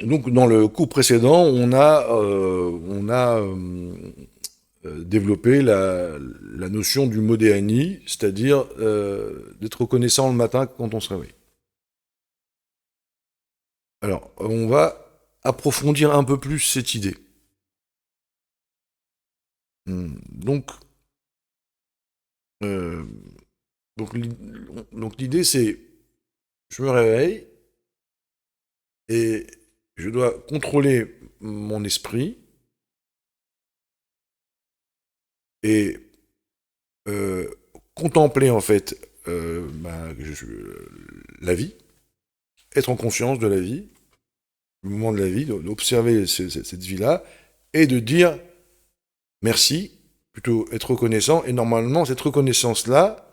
Donc, dans le cours précédent, développé la notion du modéani, c'est-à-dire d'être reconnaissant le matin quand on se réveille. Alors, on va approfondir un peu plus cette idée. Donc, euh, donc l'idée c'est, je me réveille et je dois contrôler mon esprit et euh, contempler en fait la vie, être en conscience de la vie, le moment de la vie, d'observer cette vie-là et de dire merci, plutôt être reconnaissant. Et normalement, cette reconnaissance-là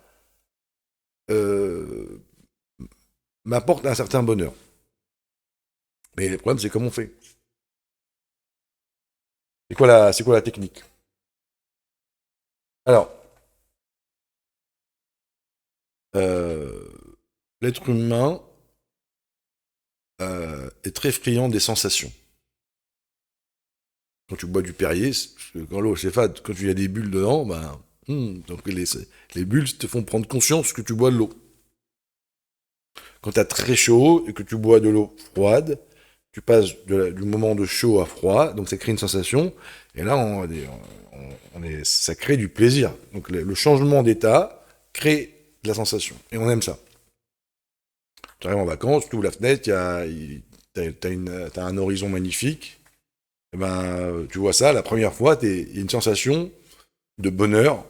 euh, m'apporte un certain bonheur. Mais le problème, c'est comment on fait. C'est quoi la technique? Alors, euh, l'être humain est très friand des sensations. Quand tu bois du Perrier, quand l'eau c'est fade, quand il y a des bulles dedans, donc les bulles te font prendre conscience que tu bois de l'eau. Quand tu as très chaud et que tu bois de l'eau froide, tu passes du moment de chaud à froid, donc ça crée une sensation, et là, ça crée du plaisir. Donc le changement d'état crée de la sensation, et on aime ça. Tu arrives en vacances, tu ouvres la fenêtre, t'as un horizon magnifique, et tu vois ça, la première fois, il y a une sensation de bonheur,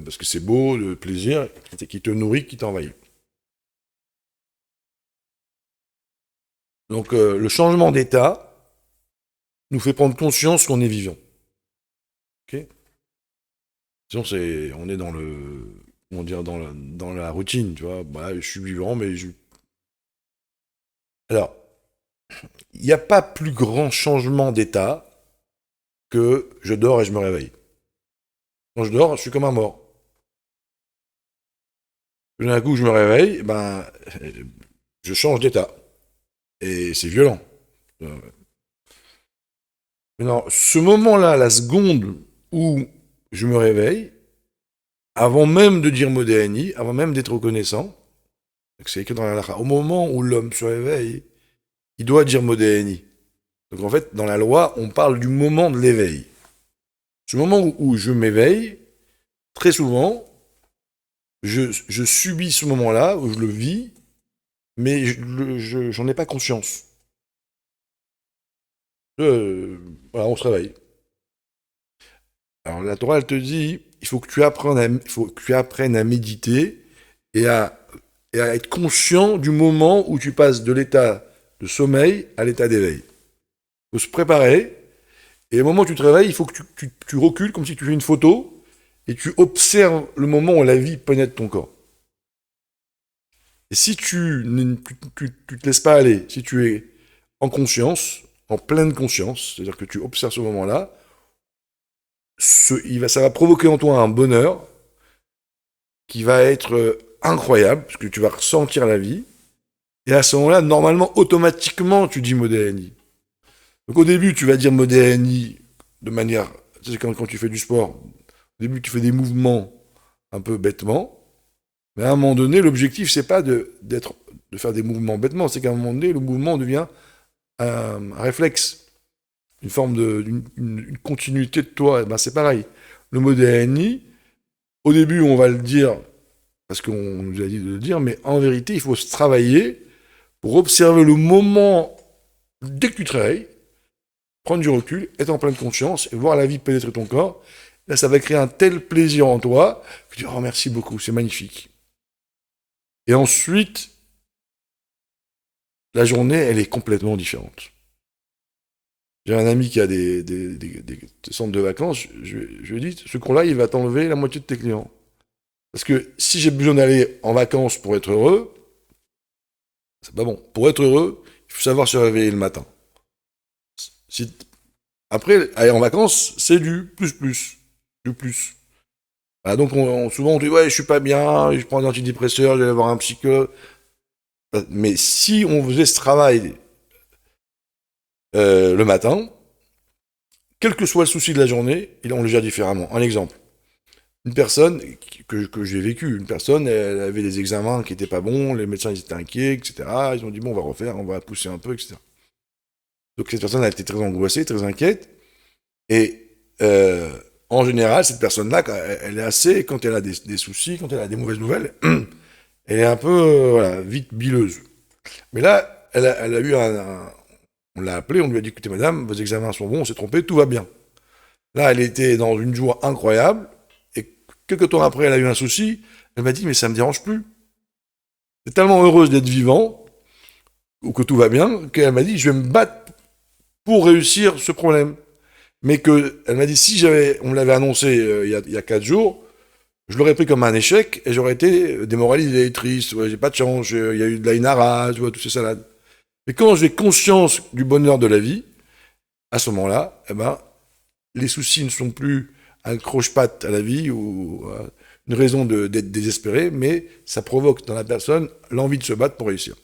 parce que c'est beau, de plaisir, qui te nourrit, qui t'envahit. Donc le changement d'état nous fait prendre conscience qu'on est vivant. Ok. Sinon, on est dans comment dire, dans la routine, tu vois. Bah, je suis vivant, mais Alors, il n'y a pas plus grand changement d'état que je dors et je me réveille. Quand je dors, je suis comme un mort. D'un coup, je me réveille, je change d'état. Et c'est violent. Maintenant, ce moment-là, la seconde où je me réveille, avant même de dire Modéani, avant même d'être reconnaissant, c'est écrit dans la Halakha, au moment où l'homme se réveille, il doit dire Modéani. Donc en fait, dans la loi, on parle du moment de l'éveil. Ce moment où je m'éveille, très souvent, je subis ce moment-là, où je le vis, mais j'en ai pas conscience. Voilà, on se réveille. Alors la Torah, elle te dit, il faut que tu apprennes à méditer et et à être conscient du moment où tu passes de l'état de sommeil à l'état d'éveil. Il faut se préparer, et au moment où tu te réveilles, il faut que tu recules comme si tu fais une photo, et tu observes le moment où la vie pénètre ton corps. Et si tu te laisses pas aller, si tu es en conscience, en pleine conscience, c'est-à-dire que tu observes ce moment-là, ça va provoquer en toi un bonheur qui va être incroyable, parce que tu vas ressentir la vie. Et à ce moment-là, normalement, automatiquement, tu dis Modéani. Donc au début, tu vas dire Modéani de manière... C'est quand tu fais du sport. Au début, tu fais des mouvements un peu bêtement. Mais à un moment donné, l'objectif, c'est pas de faire des mouvements bêtement, c'est qu'à un moment donné, le mouvement devient un réflexe, une forme une continuité de toi. C'est pareil. Le mot DNI, au début, on va le dire parce qu'on nous a dit de le dire, mais en vérité, il faut se travailler pour observer le moment dès que tu te réveilles, prendre du recul, être en pleine conscience et voir la vie pénétrer ton corps. Là, ça va créer un tel plaisir en toi que tu dis, oh, merci beaucoup, c'est magnifique. Et ensuite, la journée, elle est complètement différente. J'ai un ami qui a des centres de vacances, je lui ai dit, ce cours-là, il va t'enlever la moitié de tes clients. Parce que si j'ai besoin d'aller en vacances pour être heureux, c'est pas bon. Pour être heureux, il faut savoir se réveiller le matin. Si... Après, aller en vacances, c'est du plus. Du plus. Voilà, donc souvent on dit, ouais, je suis pas bien, je prends des antidépresseurs, je vais aller voir un psychologue. Mais si on faisait ce travail le matin, quel que soit le souci de la journée, on le gère différemment. Un exemple. Une personne que j'ai vécu, une personne, elle avait des examens qui étaient pas bons, les médecins ils étaient inquiets, etc. Ils ont dit bon, on va refaire, on va pousser un peu, etc. Donc cette personne, elle était très angoissée, très inquiète. Et en général, cette personne-là, elle est assez, quand elle a des soucis, quand elle a des mauvaises nouvelles, elle est un peu voilà, vite bileuse. Mais là, elle a eu on l'a appelée, on lui a dit écoutez madame, vos examens sont bons, on s'est trompé, tout va bien. Là, elle était dans une joie incroyable, et quelques temps après, elle a eu un souci, elle m'a dit mais ça me dérange plus. Elle est tellement heureuse d'être vivant, ou que tout va bien, qu'elle m'a dit je vais me battre pour réussir ce problème. Mais elle m'a dit si on me l'avait annoncé il y a 4 jours, je l'aurais pris comme un échec et j'aurais été démoralisé, triste, ouais, j'ai pas de chance, il y a eu de la inara, tu vois, toutes ces salades. Mais quand j'ai conscience du bonheur de la vie, à ce moment-là, eh ben, les soucis ne sont plus un croche-patte à la vie ou une raison d'être désespéré, mais ça provoque dans la personne l'envie de se battre pour réussir.